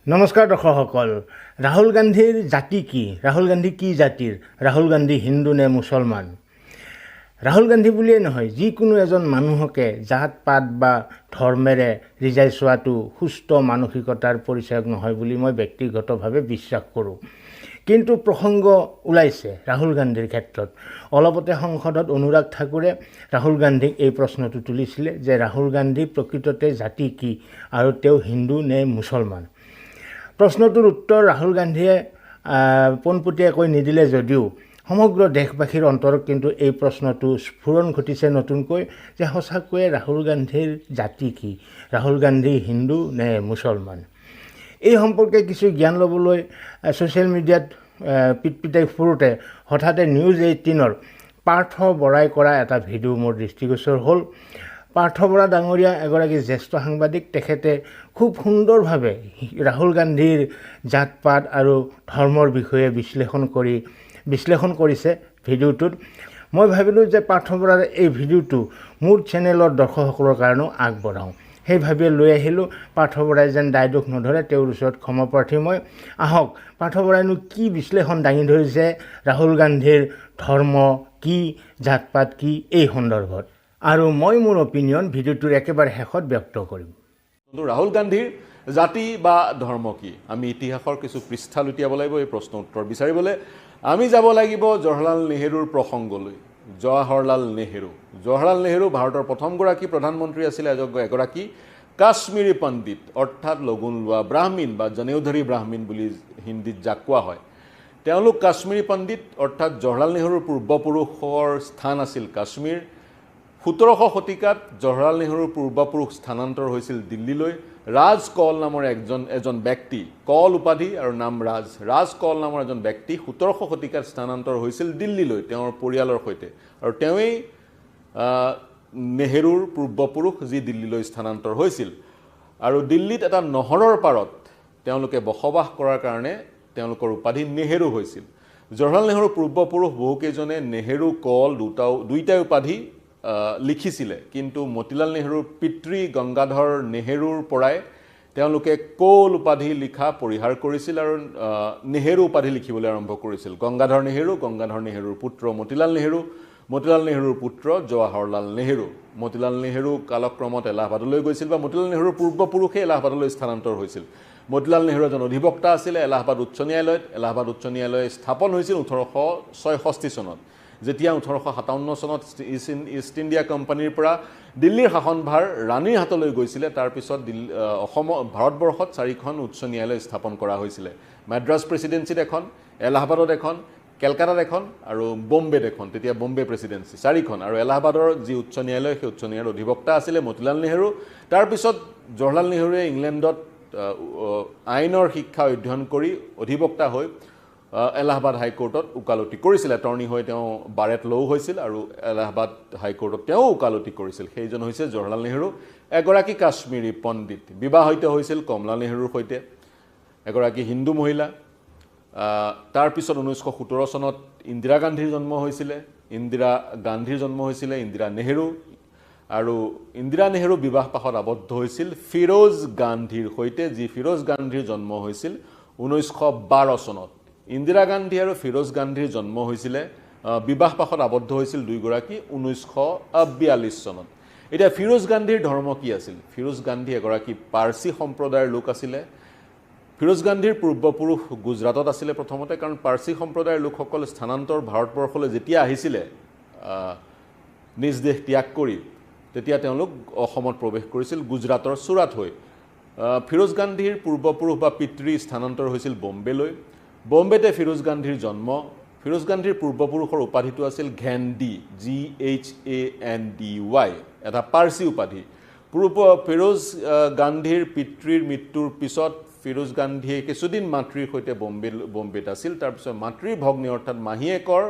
নমস্কাৰ দৰ্শকসকল ৰাহুল গান্ধীৰ জাতি কি ৰাহুল গান্ধী কি জাতিৰ ৰাহুল গান্ধী হিন্দু নে মুছলমান ৰাহুল গান্ধী বুলিয়ে নহয় যিকোনো এজন মানুহকে জাত পাত বা ধৰ্মেৰে ৰিজাই চোৱাটো সুস্থ মানসিকতাৰ পৰিচয় নহয় বুলি মই ব্যক্তিগতভাৱে বিশ্বাস কৰোঁ কিন্তু প্ৰসংগ ওলাইছে ৰাহুল গান্ধীৰ ক্ষেত্ৰত অলপতে সংসদত অনুৰাগ ঠাকুৰে ৰাহুল গান্ধীক এই প্ৰশ্নটো তুলিছিলে যে ৰাহুল গান্ধী প্ৰকৃততে জাতি কি আৰু তেওঁ হিন্দু নে মুছলমান প্ৰশ্নটোৰ উত্তৰ ৰাহুল গান্ধীয়ে পোনপটীয়াকৈ নিদিলে যদিও সমগ্ৰ দেশবাসীৰ অন্তৰত কিন্তু এই প্ৰশ্নটো স্ফুৰণ ঘটিছে নতুনকৈ যে সঁচাকৈয়ে ৰাহুল গান্ধীৰ জাতি কি ৰাহুল গান্ধী হিন্দু নে মুছলমান এই সম্পৰ্কে কিছু জ্ঞান ল'বলৈ ছ'চিয়েল মিডিয়াত পিটপিটাই ফুৰোতে হঠাতে নিউজ 18ৰ পাৰ্থ বৰাই কৰা এটা ভিডিঅ' মোৰ দৃষ্টিগোচৰ হ'ল পাৰ্থ বৰা ডাঙৰীয়া এগৰাকী জ্যেষ্ঠ সাংবাদিক তেখেতে খুব সুন্দৰভাৱে ৰাহুল গান্ধীৰ জাত পাত আৰু ধৰ্মৰ বিষয়ে বিশ্লেষণ কৰিছে ভিডিঅ'টোত মই ভাবিলোঁ যে পাৰ্থ বৰাৰ এই ভিডিঅ'টো মোৰ চেনেলৰ দৰ্শকসকলৰ কাৰণেও আগবঢ়াওঁ সেইভাৱে লৈ আহিলোঁ পাৰ্থ বৰাই যেন দায় দোষ নধৰে তেওঁৰ ওচৰত ক্ষমাপ্ৰাৰ্থী মই আহক পাৰ্থ বৰাইনো কি বিশ্লেষণ দাঙি ধৰিছে ৰাহুল গান্ধীৰ ধৰ্ম কি জাত পাত কি এই সন্দৰ্ভত আৰু মই মোৰ অপিনিয়ন ভিডিঅ'টোৰ একেবাৰে শেষত ব্যক্ত কৰিম ৰাহুল গান্ধীৰ জাতি বা ধৰ্ম কি আমি ইতিহাসৰ কিছু পৃষ্ঠা লুটিয়াব লাগিব এই প্ৰশ্ন উত্তৰ বিচাৰিবলৈ আমি যাব লাগিব জৱাহৰলাল নেহৰুৰ প্ৰসংগলৈ জৱাহৰলাল নেহৰু ভাৰতৰ প্ৰথমগৰাকী প্ৰধানমন্ত্ৰী আছিল এগৰাকী কাশ্মীৰী পণ্ডিত অৰ্থাৎ লগুণ লোৱা ব্ৰাহ্মণ বা জনেউধাৰী ব্ৰাহ্মণ বুলি হিন্দীত যাক কোৱা হয় তেওঁলোক কাশ্মীৰী পণ্ডিত অৰ্থাৎ জৱাহৰলাল নেহৰুৰ পূৰ্বপুৰুষৰ স্থান আছিল কাশ্মীৰ 17শ শতিকাত জৱাহৰলাল নেহৰুৰ পূৰ্বপুৰুষ স্থানান্তৰ হৈছিল দিল্লীলৈ ৰাজ কল নামৰ এজন ব্যক্তি কল উপাধি আৰু নাম ৰাজ কল নামৰ এজন ব্যক্তি 17শ শতিকাত স্থানান্তৰ হৈছিল দিল্লীলৈ তেওঁৰ পৰিয়ালৰ সৈতে আৰু তেওঁই নেহৰুৰ পূৰ্বপুৰুষ যি দিল্লীলৈ স্থানান্তৰ হৈছিল আৰু দিল্লীত এটা নহৰৰ পাৰত তেওঁলোকে বসবাস কৰাৰ কাৰণে তেওঁলোকৰ উপাধি নেহৰু হৈছিল জৱাহৰলাল নেহৰুৰ পূৰ্বপুৰুষ বহুকেইজনে নেহৰু কল দুইটাই উপাধি লিখিছিলে কিন্তু মতিলাল নেহৰুৰ পিতৃ গংগাধৰ নেহৰুৰ পৰাই তেওঁলোকে কল উপাধি লিখা পৰিহাৰ কৰিছিল আৰু নেহৰু উপাধি লিখিবলৈ আৰম্ভ কৰিছিল গংগাধৰ নেহৰুৰ পুত্ৰ মতিলাল নেহৰুৰ পুত্ৰ জৱাহৰলাল নেহৰু মতিলাল নেহৰু কালক্ৰমত এলাহাবাদলৈ গৈছিল বা মতিলাল নেহৰুৰ পূৰ্বপুৰুষে এলাহাবাদলৈ স্থানান্তৰ হৈছিল মতিলাল নেহৰু এজন অধিবক্তা আছিল এলাহাবাদ উচ্চ ন্যায়ালয় স্থাপন হৈছিল 1866 চনত যেতিয়া 1857 চনত ইষ্ট ইণ্ডিয়া কোম্পানীৰ পৰা দিল্লীৰ শাসনভাৰ ৰাণীৰ হাতলৈ গৈছিলে তাৰ পিছত ভাৰতবৰ্ষত 4খন উচ্চ ন্যায়ালয় স্থাপন কৰা হৈছিলে মাদ্ৰাজ প্ৰেচিডেন্সিত এখন এলাহাবাদত এখন কেলকাতাত এখন আৰু বম্বেত এখন তেতিয়া বম্বে প্ৰেচিডেন্সি 4খন আৰু এলাহাবাদৰ যি উচ্চ ন্যায়ালয় সেই উচ্চ ন্যায়ালয়ৰ অধিবক্তা আছিলে মতিলাল নেহৰু তাৰ পিছত জৱাহৰলাল নেহৰুৱে ইংলেণ্ডত আইনৰ শিক্ষা অধ্যয়ন কৰি অধিবক্তা হৈ এলাহাবাদ হাইকোৰ্টত উকালতি কৰিছিল এটৰ্নি হৈ তেওঁ বাৰেট লও হৈছিল আৰু এলাহাবাদ হাইকোৰ্টত তেওঁ উকালতি কৰিছিল সেইজন হৈছে জৱাহৰলাল নেহৰু এগৰাকী কাশ্মীৰী পণ্ডিত বিবাহিত হৈছিল কমলা নেহৰুৰ সৈতে এগৰাকী হিন্দু মহিলা তাৰ পিছত 1917 চনত ইন্দিৰা গান্ধীৰ জন্ম হৈছিলে ইন্দিৰা নেহৰু আৰু ইন্দিৰা নেহৰু বিবাহ পাশত আবদ্ধ হৈছিল ফিৰোজ গান্ধীৰ সৈতে যি ফিৰোজ গান্ধীৰ জন্ম হৈছিল 1912 চনত ইন্দিৰা গান্ধী আৰু ফিৰোজ গান্ধীৰ জন্ম হৈছিলে বিবাহ পাশত আবদ্ধ হৈছিল দুইগৰাকী 1942 চনত এতিয়া ফিৰোজ গান্ধীৰ ধৰ্ম কি আছিল ফিৰোজ গান্ধী এগৰাকী পাৰ্চী সম্প্ৰদায়ৰ লোক আছিলে ফিৰোজ গান্ধীৰ পূৰ্বপুৰুষ গুজৰাটত আছিলে প্ৰথমতে কাৰণ পাৰ্চী সম্প্ৰদায়ৰ লোকসকল স্থানান্তৰ ভাৰতবৰ্ষলৈ যেতিয়া আহিছিলে নিজ দেশ ত্যাগ কৰি তেতিয়া তেওঁলোক অসমত প্ৰৱেশ কৰিছিল গুজৰাটৰ চুৰাট হৈ ফিৰোজ গান্ধীৰ পূৰ্বপুৰুষ বা পিতৃ স্থানান্তৰ হৈছিল বম্বেলৈ বম্বেতে ফিৰোজ গান্ধীৰ জন্ম ফিৰোজ গান্ধীৰ পূৰ্বপুৰুষৰ উপাধিটো আছিল ঘেণ্ডি GHANDY এটা পাৰ্চী উপাধি ফিৰোজ গান্ধীৰ পিতৃৰ মৃত্যুৰ পিছত ফিৰোজ গান্ধীয়ে কিছুদিন মাতৃৰ সৈতে বম্বেত আছিল তাৰপিছত মাতৃৰ ভগ্নী অৰ্থাৎ মাহীয়েকৰ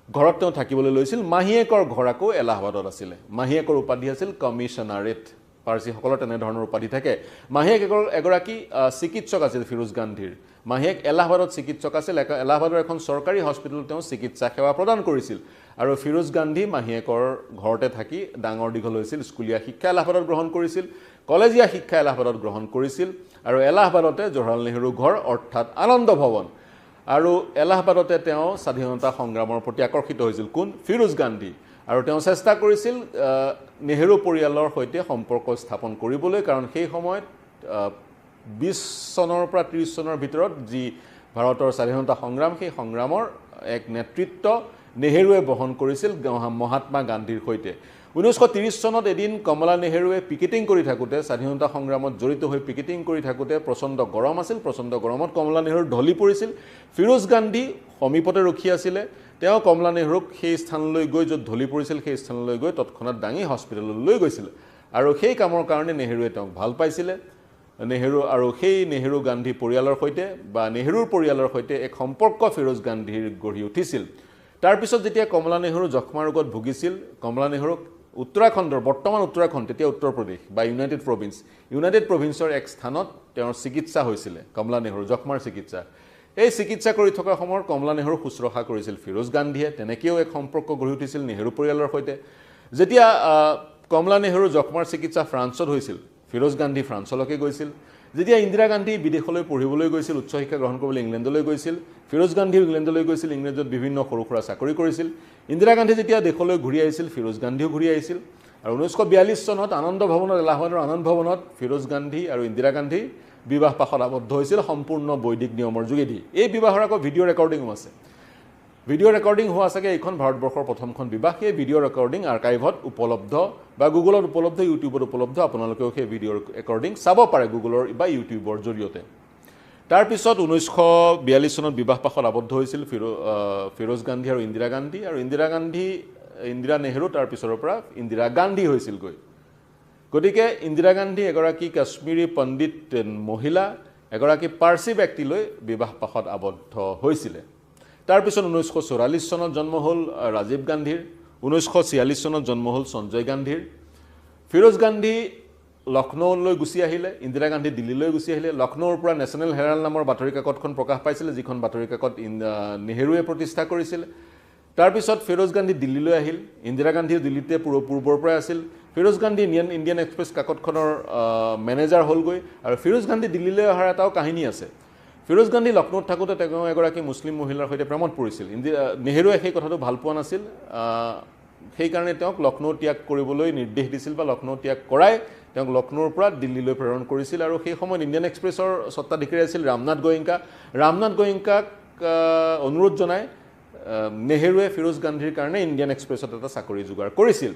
ঘৰত তেওঁ থাকিবলৈ লৈছিল মাহীয়েকৰ ঘৰ আকৌ এলাহাবাদত আছিলে মাহীয়েকৰ উপাধি আছিল কমিশনাৰেট পাৰ্চীসকলৰ তেনেধৰণৰ উপাধি থাকে মাহীয়েক এগৰাকী চিকিৎসক আছিল ফিৰোজ গান্ধীৰ মাহীয়েক এলাহাবাদত চিকিৎসক আছিল এলাহাবাদৰ এখন চৰকাৰী হস্পিটেলত তেওঁ চিকিৎসা সেৱা প্ৰদান কৰিছিল আৰু ফিৰোজ গান্ধী মাহীয়েকৰ ঘৰতে থাকি ডাঙৰ দীঘল হৈছিল স্কুলীয়া শিক্ষা এলাহাবাদত গ্ৰহণ কৰিছিল কলেজীয়া শিক্ষা এলাহাবাদত গ্ৰহণ কৰিছিল আৰু এলাহাবাদতে জৱাহৰলাল নেহৰু ঘৰ অৰ্থাৎ আনন্দ ভৱন আৰু এলাহাবাদতে তেওঁ স্বাধীনতা সংগ্ৰামৰ প্ৰতি আকৰ্ষিত হৈছিল কোন ফিৰোজ গান্ধী আৰু তেওঁ চেষ্টা কৰিছিল নেহৰু পৰিয়ালৰ সৈতে সম্পৰ্ক স্থাপন কৰিবলৈ কাৰণ সেই সময়ত 20 চনৰ পৰা 30 চনৰ ভিতৰত যি ভাৰতৰ স্বাধীনতা সংগ্ৰাম সেই সংগ্ৰামৰ এক নেতৃত্ব নেহৰুৱে বহন কৰিছিল মহাত্মা গান্ধীৰ সৈতে 1930 চনত এদিন কমলা নেহৰুৱে পিকেটিং কৰি থাকোঁতে স্বাধীনতা সংগ্ৰামত জড়িত হৈ পিকেটিং কৰি থাকোঁতে প্ৰচণ্ড গৰম আছিল প্ৰচণ্ড গৰমত কমলা নেহৰু ঢলি পৰিছিল ফিৰোজ গান্ধী সমীপতে ৰখি আছিলে তেওঁ কমলা নেহৰুক সেই স্থানলৈ গৈ য'ত ঢলি পৰিছিল সেই স্থানলৈ গৈ তৎক্ষণাত দাঙি হস্পিটেললৈ লৈ গৈছিল আৰু সেই কামৰ কাৰণে নেহৰুৱে তেওঁক ভাল পাইছিলে নেহৰু আৰু সেই নেহৰু গান্ধী পৰিয়ালৰ সৈতে বা নেহৰুৰ পৰিয়ালৰ সৈতে এক সম্পৰ্ক ফিৰোজ গান্ধীৰ গঢ়ি উঠিছিল তাৰ পিছত যেতিয়া কমলা নেহৰু যক্ষ্মা ৰোগত ভুগিছিল কমলা নেহৰুক উত্তৰাখণ্ডৰ বৰ্তমান উত্তৰাখণ্ড তেতিয়া উত্তৰ প্ৰদেশ বা ইউনাইটেড প্ৰভিন্সৰ এক স্থানত তেওঁৰ চিকিৎসা হৈছিল কমলা নেহৰু যক্ষ্মাৰ চিকিৎসা এই চিকিৎসা কৰি থকা সময়ত কমলা নেহৰু শুশ্ৰূষা কৰিছিল ফিৰোজ গান্ধীয়ে তেনেকৈও এক সম্পৰ্ক গঢ়ি উঠিছিল নেহৰু পৰিয়ালৰ সৈতে যেতিয়া কমলা নেহৰু যক্ষ্মাৰ চিকিৎসা ফ্ৰান্সত হৈছিল ফিৰোজ গান্ধী ফ্ৰান্সলৈকে গৈছিল যেতিয়া ইন্দিৰা গান্ধী বিদেশলৈ পঢ়িবলৈ গৈছিল উচ্চ শিক্ষা গ্ৰহণ কৰিবলৈ ইংলেণ্ডলৈ গৈছিল ফিৰোজ গান্ধীও ইংলেণ্ডলৈ গৈছিল ইংলেণ্ডত বিভিন্ন সৰু সুৰা চাকৰি কৰিছিল ইন্দিৰা গান্ধী যেতিয়া দেশলৈ ঘূৰি আহিছিল ফিৰোজ গান্ধীও ঘূৰি আহিছিল আৰু 1942 চনত আনন্দ ভৱনত এলাহাবাদৰ আনন্দ ভৱনত ফিৰোজ গান্ধী আৰু ইন্দিৰা গান্ধী বিবাহ পাশত আবদ্ধ হৈছিল সম্পূৰ্ণ বৈদিক নিয়মৰ যোগেদি এই বিবাহৰ আকৌ ভিডিঅ' ৰেকৰ্ডিঙো আছে ভিডিঅ' ৰেকৰ্ডিং হোৱা চাগে এইখন ভাৰতবৰ্ষৰ প্ৰথমখন বিবাহ সেই ভিডিঅ' ৰেকৰ্ডিং আৰ্কাইভত উপলব্ধ বা গুগলত উপলব্ধ ইউটিউবত উপলব্ধ আপোনালোকেও সেই ভিডিঅ' ৰেকৰ্ডিং চাব পাৰে গুগলৰ বা ইউটিউবৰ জৰিয়তে তাৰপিছত 1942 চনত বিবাহ পাশত আবদ্ধ হৈছিল ফিৰোজ গান্ধী আৰু ইন্দিৰা নেহৰু তাৰ পিছৰ পৰা ইন্দিৰা গান্ধী হৈছিল গতিকে ইন্দিৰা গান্ধী এগৰাকী কাশ্মীৰী পণ্ডিত মহিলা এগৰাকী পাৰ্চী ব্যক্তিলৈ বিবাহ পাশত আবদ্ধ হৈছিল তাৰ পিছত 1944 চনত জন্ম হ'ল ৰাজীৱ গান্ধীৰ 1946 চনত জন্ম হ'ল সঞ্জয় গান্ধীৰ ফিৰোজ গান্ধী লক্ষ্ণৌলৈ গুচি আহিলে ইন্দিৰা গান্ধী দিল্লীলৈ গুচি আহিলে লক্ষ্ণৌৰ পৰা নেশ্যনেল হেৰাল্ড নামৰ বাতৰি কাকতখন প্ৰকাশ পাইছিল যিখন বাতৰি কাকত নেহৰুৱে প্ৰতিষ্ঠা কৰিছিল তাৰ পিছত ফিৰোজ গান্ধী দিল্লীলৈ আহিল ইন্দিৰা গান্ধীও দিল্লীতে পূৰ্বৰ পৰাই আছিল ফিৰোজ গান্ধী ইণ্ডিয়ান এক্সপ্ৰেছ কাকতখনৰ মেনেজাৰ হ'লগৈ আৰু ফিৰোজ গান্ধী দিল্লীলৈ অহাৰ এটাও কাহিনী আছে ফিৰোজ গান্ধী লক্ষ্ণৌত থাকোঁতে তেওঁ এগৰাকী মুছলিম মহিলাৰ সৈতে প্ৰেমত পৰিছিল নেহৰুৱে সেই কথাটো ভাল পোৱা নাছিল সেইকাৰণে তেওঁক লক্ষ্ণৌ ত্যাগ কৰিবলৈ নিৰ্দেশ দিছিল বা লক্ষ্ণৌ ত্যাগ কৰাই তেওঁক লক্ষ্ণৌৰ পৰা দিল্লীলৈ প্ৰেৰণ কৰিছিল আৰু সেই সময়ত ইণ্ডিয়ান এক্সপ্ৰেছৰ স্বত্বাধিকাৰী আছিল ৰামনাথ গোয়েংকাক অনুৰোধ জনাই নেহৰুৱে ফিৰোজ গান্ধীৰ কাৰণে ইণ্ডিয়ান এক্সপ্ৰেছত এটা চাকৰি যোগাৰ কৰিছিল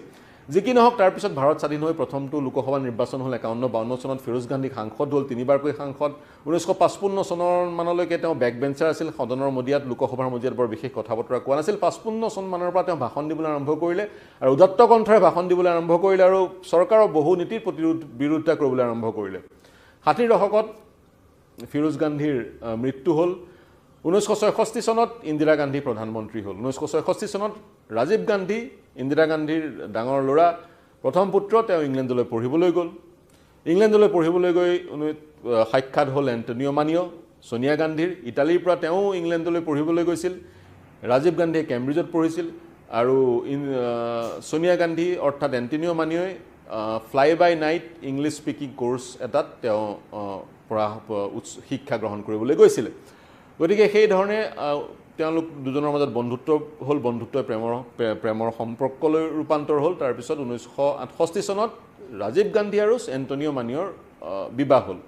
যি কি নহওক তাৰ পিছত ভাৰত স্বাধীন হৈ প্ৰথমটো লোকসভা নিৰ্বাচন হ'ল 51-52 চনত ফিৰোজ গান্ধী সাংসদ হ'ল তিনিবাৰকৈ সাংসদ 1955 চনৰ মানলৈকে তেওঁ বেক বেঞ্চাৰ আছিল সদনৰ মজিয়াত লোকসভাৰ মজিয়াত বৰ বিশেষ কথা বতৰা কোৱা নাছিল 55 চন মানৰ পৰা তেওঁ ভাষণ দিবলৈ আৰম্ভ কৰিলে আৰু উদাত্ত কণ্ঠৰে ভাষণ দিবলৈ আৰম্ভ কৰিলে আৰু চৰকাৰৰ বহু নীতিৰ বিৰোধিতা কৰিবলৈ আৰম্ভ কৰিলে 60 দশকত ফিৰোজ গান্ধীৰ মৃত্যু হ'ল 1966 চনত ইন্দিৰা গান্ধী প্ৰধানমন্ত্ৰী হ'ল 1966 চনত ৰাজীৱ গান্ধী ইন্দিৰা গান্ধীৰ ডাঙৰ ল'ৰা প্ৰথম পুত্ৰ তেওঁ ইংলেণ্ডলৈ পঢ়িবলৈ গ'ল ইংলেণ্ডলৈ পঢ়িবলৈ গৈ সাক্ষাৎ হ'ল এণ্টনিঅ মানিঅ সোনিয়া গান্ধীৰ ইটালীৰ পৰা তেওঁ ইংলেণ্ডলৈ পঢ়িবলৈ গৈছিল ৰাজীৱ গান্ধীয়ে কেম্ব্ৰিজত পঢ়িছিল আৰু সোনিয়া গান্ধী অৰ্থাৎ এণ্টনিঅ মানিঅই ফ্লাই বাই নাইট ইংলিছ স্পিকিং কোৰ্ছ এটাত তেওঁ শিক্ষা গ্ৰহণ কৰিবলৈ গৈছিল গতিকে সেই ধৰণে তেওঁলোক দুজনৰ মাজত বন্ধুত্ব হ'ল বন্ধুত্বই প্ৰেমৰ সম্পৰ্কলৈ ৰূপান্তৰ হ'ল তাৰপিছত 1968 চনত ৰাজীৱ গান্ধী আৰু এণ্টনিঅ মানিঅৰ বিবাহ হ'ল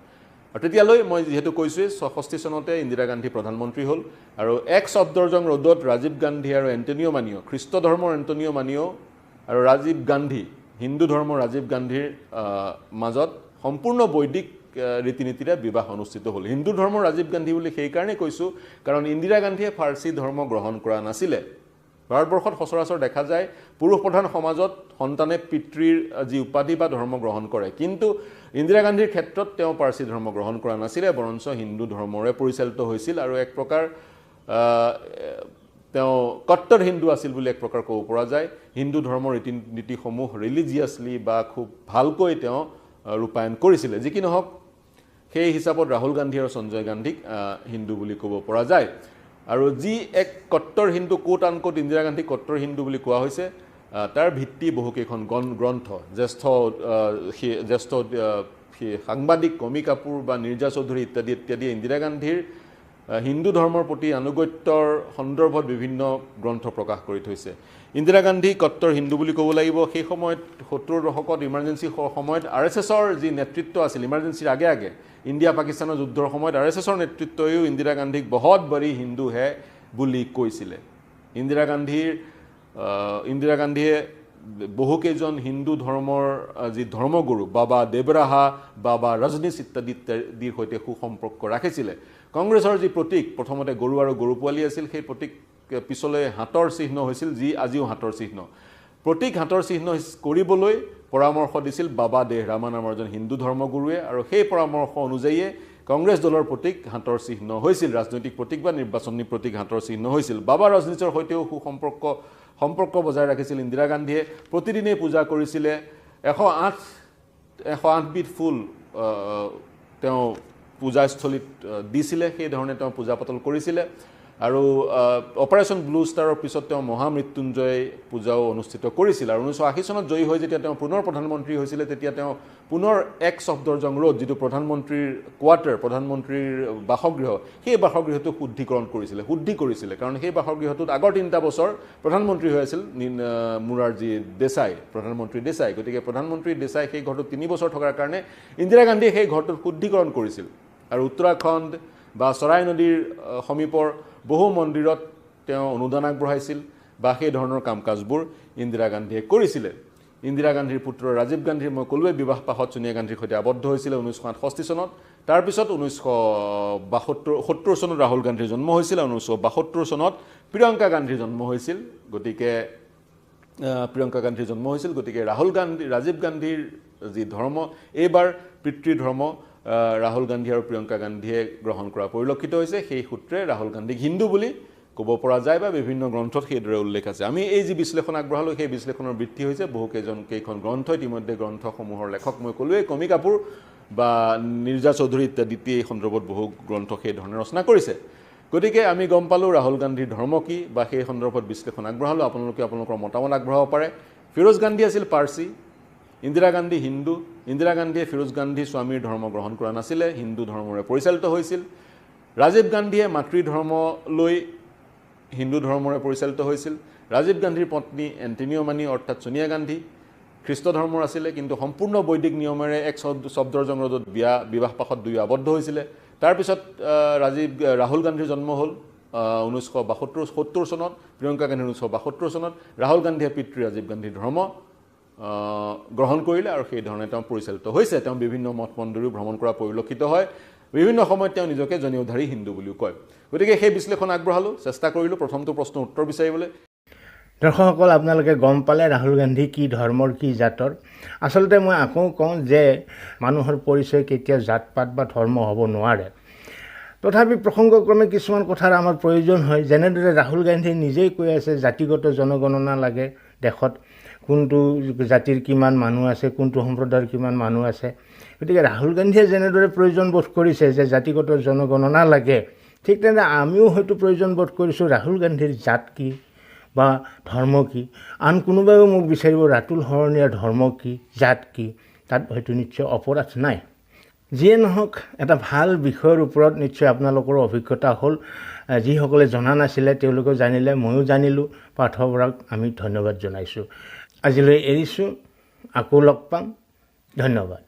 আৰু তেতিয়ালৈ মই যিহেতু কৈছোঁৱেই 66 চনতে ইন্দিৰা গান্ধী প্ৰধানমন্ত্ৰী হ'ল আৰু এক সফদৰজং ৰ'দত ৰাজীৱ গান্ধী আৰু এণ্টনিঅ মানিঅ খ্ৰীষ্ট ধৰ্মৰ এণ্টনিঅ মানিঅ আৰু ৰাজীৱ গান্ধী হিন্দু ধৰ্মৰ ৰাজীৱ গান্ধীৰ মাজত সম্পূৰ্ণ বৈদিক ৰীতি নীতিৰে বিবাহ অনুষ্ঠিত হ'ল হিন্দু ধৰ্মৰ ৰাজীৱ গান্ধী বুলি সেইকাৰণে কৈছোঁ কাৰণ ইন্দিৰা গান্ধীয়ে ফাৰ্চী ধৰ্ম গ্ৰহণ কৰা নাছিলে ভাৰতবৰ্ষত সচৰাচৰ দেখা যায় পুৰুষ প্ৰধান সমাজত সন্তানে পিতৃৰ যি উপাধি বা ধৰ্ম গ্ৰহণ কৰে কিন্তু ইন্দিৰা গান্ধীৰ ক্ষেত্ৰত তেওঁ পাৰ্চী ধৰ্ম গ্ৰহণ কৰা নাছিলে বৰঞ্চ হিন্দু ধৰ্মৰে পৰিচালিত হৈছিল আৰু এক প্ৰকাৰ তেওঁ কট্টৰ হিন্দু আছিল বুলি এক প্ৰকাৰ ক'ব পৰা যায় হিন্দু ধৰ্মৰ ৰীতি নীতিসমূহ ৰিলিজিয়াছলি বা খুব ভালকৈ তেওঁ ৰূপায়ণ কৰিছিলে যি কি নহওক সেই হিচাপত ৰাহুল গান্ধী আৰু সঞ্জয় গান্ধীক হিন্দু বুলি ক'ব পৰা যায় আৰু যি এক কট্টৰ হিন্দু কোট আনকোট ইন্দিৰা গান্ধী কট্টৰ হিন্দু বুলি কোৱা হৈছে তাৰ ভিত্তি বহুকেইখন গ্ৰন্থ জ্যেষ্ঠ সাংবাদিক কমি কাপুৰ বা নিৰ্জা চৌধুৰী ইত্যাদি ইত্যাদি ইন্দিৰা গান্ধীৰ হিন্দু ধৰ্মৰ প্ৰতি আনুগত্যৰ সন্দৰ্ভত বিভিন্ন গ্ৰন্থ প্ৰকাশ কৰি থৈছে ইন্দিৰা গান্ধী কট্টৰ হিন্দু বুলি ক'ব লাগিব সেই সময়ত 70 দশকত ইমাৰ্জেন্সি সময়ত RSSৰ যি নেতৃত্ব আছিল ইমাৰ্জেন্সিৰ আগে আগে ইণ্ডিয়া পাকিস্তানৰ যুদ্ধৰ সময়ত RSSৰ নেতৃত্বয়ো ইন্দিৰা গান্ধীক বহুত বড়ি হিন্দু হে বুলি কৈছিলে ইন্দিৰা গান্ধীয়ে বহুকেইজন হিন্দু ধৰ্মৰ যি ধৰ্মগুৰু বাবা দেৱৰাহা বাবা ৰজনীশ ইত্যাদিৰ সৈতে সুসম্পৰ্ক ৰাখিছিলে কংগ্ৰেছৰ যি প্ৰতীক প্ৰথমতে গৰু আৰু গৰু পোৱালি আছিল সেই প্ৰতীক পিছলৈ হাতৰ চিহ্ন হৈছিল যি আজিও হাতৰ চিহ্ন প্ৰতীক হাতৰ চিহ্ন কৰিবলৈ পৰামৰ্শ দিছিল বাবা দেহৰামা নামৰ এজন হিন্দু ধৰ্মগুৰুৱে আৰু সেই পৰামৰ্শ অনুযায়ী কংগ্ৰেছ দলৰ প্ৰতীক হাতৰ চিহ্ন হৈছিল ৰাজনৈতিক প্ৰতীক বা নিৰ্বাচনী প্ৰতীক হাতৰ চিহ্ন হৈছিল বাবা ৰজনীশৰ সৈতেও সম্পৰ্ক বজাই ৰাখিছিল ইন্দিৰা গান্ধীয়ে প্ৰতিদিনে পূজা কৰিছিলে 108 বিধ ফুল তেওঁ পূজাস্থলীত দিছিলে সেই ধৰণে তেওঁ পূজা পাতল কৰিছিলে আৰু অপাৰেশ্যন ব্লু ষ্টাৰৰ পিছত তেওঁ মহামৃত্যুঞ্জয় পূজাও অনুষ্ঠিত কৰিছিল আৰু 1980 চনত জয়ী হৈ যেতিয়া তেওঁ পুনৰ প্ৰধানমন্ত্ৰী হৈছিল তেতিয়া তেওঁ পুনৰ এক সফদৰজং ৰোড যিটো প্ৰধানমন্ত্ৰীৰ কোৱাৰ্টাৰ প্ৰধানমন্ত্ৰীৰ বাসগৃহ সেই বাসগৃহটো শুদ্ধি কৰিছিলে কাৰণ সেই বাসগৃহটোত আগৰ 3টা বছৰ প্ৰধানমন্ত্ৰী হৈ আছিল মুৰাৰজী দেশাই প্ৰধানমন্ত্ৰী দেশাই গতিকে প্ৰধানমন্ত্ৰী দেশাই সেই ঘৰটোত 3 বছৰ থকাৰ কাৰণে ইন্দিৰা গান্ধীয়ে সেই ঘৰটোত শুদ্ধিকৰণ কৰিছিল আৰু উত্তৰাখণ্ড বা চৰাই নদীৰ সমীপৰ বহু মন্দিৰত তেওঁ অনুদান আগবঢ়াইছিল বা সেই ধৰণৰ কাম-কাজবোৰ ইন্দিৰা গান্ধীয়ে কৰিছিলে ইন্দিৰা গান্ধীৰ পুত্ৰ ৰাজীৱ গান্ধীৰ মই কলোৱে বিবাহ পাশত সোনিয়া গান্ধীৰ সৈতে আবদ্ধ হৈছিল 1968 চনত তাৰ পিছত 1972 চনত ৰাহুল গান্ধীৰ জন্ম হৈছিল 1972 চনত প্ৰিয়ংকা গান্ধীৰ জন্ম হৈছিল গতিকে ৰাজীৱ গান্ধীৰ যি ধৰ্ম এইবাৰ পিতৃ ধৰ্ম ৰাহুল গান্ধী আৰু প্ৰিয়ংকা গান্ধীয়ে গ্ৰহণ কৰা পৰিলক্ষিত হৈছে সেই সূত্ৰে ৰাহুল গান্ধীক হিন্দু বুলি ক'ব পৰা যায় বা বিভিন্ন গ্ৰন্থত সেইদৰে উল্লেখ আছে আমি এই যি বিশ্লেষণ আগবঢ়ালো সেই বিশ্লেষণৰ বৃত্তি হৈছে কেইখন গ্ৰন্থ ইতিমধ্যে গ্ৰন্থসমূহৰ লেখক মই ক'লোৱে কমি কাপুৰ বা নিৰ্জা চৌধুৰী ইত্যাদি এই সন্দৰ্ভত বহু গ্ৰন্থ সেই ধৰণে ৰচনা কৰিছে গতিকে আমি গম পালো ৰাহুল গান্ধীৰ ধৰ্ম কি বা সেই সন্দৰ্ভত বিশ্লেষণ আগবঢ়ালো আপোনালোকে আপোনালোকৰ মতামত আগবঢ়াব পাৰে ফিৰোজ গান্ধী আছিল পাৰ্চী ইন্দিৰা গান্ধী হিন্দু ইন্দিৰা গান্ধীয়ে ফিৰোজ গান্ধী স্বামীৰ ধৰ্ম গ্ৰহণ কৰা নাছিলে হিন্দু ধৰ্মৰে পৰিচালিত হৈছিল ৰাজীৱ গান্ধীয়ে মাতৃ ধৰ্মলৈ হিন্দু ধৰ্মৰে পৰিচালিত হৈছিল ৰাজীৱ গান্ধীৰ পত্নী এণ্টনিঅ'মানি অৰ্থাৎ সোনিয়া গান্ধী খ্ৰীষ্ট ধৰ্মৰ আছিলে কিন্তু সম্পূৰ্ণ বৈদিক নিয়মেৰে এক সফদৰজং ৰোডত বিবাহ পাশত দুয়ো আবদ্ধ হৈছিলে তাৰ পিছত ৰাহুল গান্ধীৰ জন্ম হ'ল 1972 চনত প্ৰিয়ংকা গান্ধীৰ 1972 চনত ৰাহুল গান্ধীয়ে পিতৃ ৰাজীৱ গান্ধীৰ ধৰ্ম গ্ৰহণ কৰিলে আৰু সেই ধৰণে তেওঁ পৰিচালিত হৈছে তেওঁ বিভিন্ন মঠ মন্দিৰো ভ্ৰমণ কৰা পৰিলক্ষিত হয় বিভিন্ন সময়ত তেওঁ নিজকে জনীয়ধাৰী হিন্দু বুলিও কয় গতিকে সেই বিশ্লেষণ আগবঢ়ালো চেষ্টা কৰিলো প্ৰথমটো প্ৰশ্নৰ উত্তৰ বিচাৰিবলৈ দৰ্শকসকল আপোনালোকে গম পালে ৰাহুল গান্ধী কি ধৰ্মৰ কি জাতৰ আচলতে মই আকৌ কওঁ যে মানুহৰ পৰিচয় কেতিয়াও জাতপাত বা ধৰ্ম হ'ব নোৱাৰে তথাপি প্ৰসংগক্ৰমে কিছুমান কথাৰ আমাৰ প্ৰয়োজন হয় যেনেদৰে ৰাহুল গান্ধী নিজেই কৈ আছে জাতিগত জনগণনা লাগে দেশত কোনটো জাতিৰ কিমান মানুহ আছে কোনটো সম্প্ৰদায়ৰ কিমান মানুহ আছে গতিকে ৰাহুল গান্ধীয়ে যেনেদৰে প্ৰয়োজন বোধ কৰিছে যে জাতিগত জনগণনা লাগে ঠিক তেনেদৰে আমিও হয়তো প্ৰয়োজন বোধ কৰিছোঁ ৰাহুল গান্ধীৰ জাত কি বা ধৰ্ম কি আন কোনোবাইও মোক বিচাৰিব ৰাতুল সৰণীয়াৰ ধৰ্ম কি জাত কি তাত হয়তো নিশ্চয় অপৰাধ নাই যিয়ে নহওক এটা ভাল বিষয়ৰ ওপৰত নিশ্চয় আপোনালোকৰ অভিজ্ঞতা হ'ল যিসকলে জনা নাছিলে তেওঁলোকেও জানিলে ময়ো জানিলোঁ পাঠকবৰ্গক আমি ধন্যবাদ জনাইছোঁ আজিলৈ এৰিছোঁ আকৌ লগ পাম ধন্যবাদ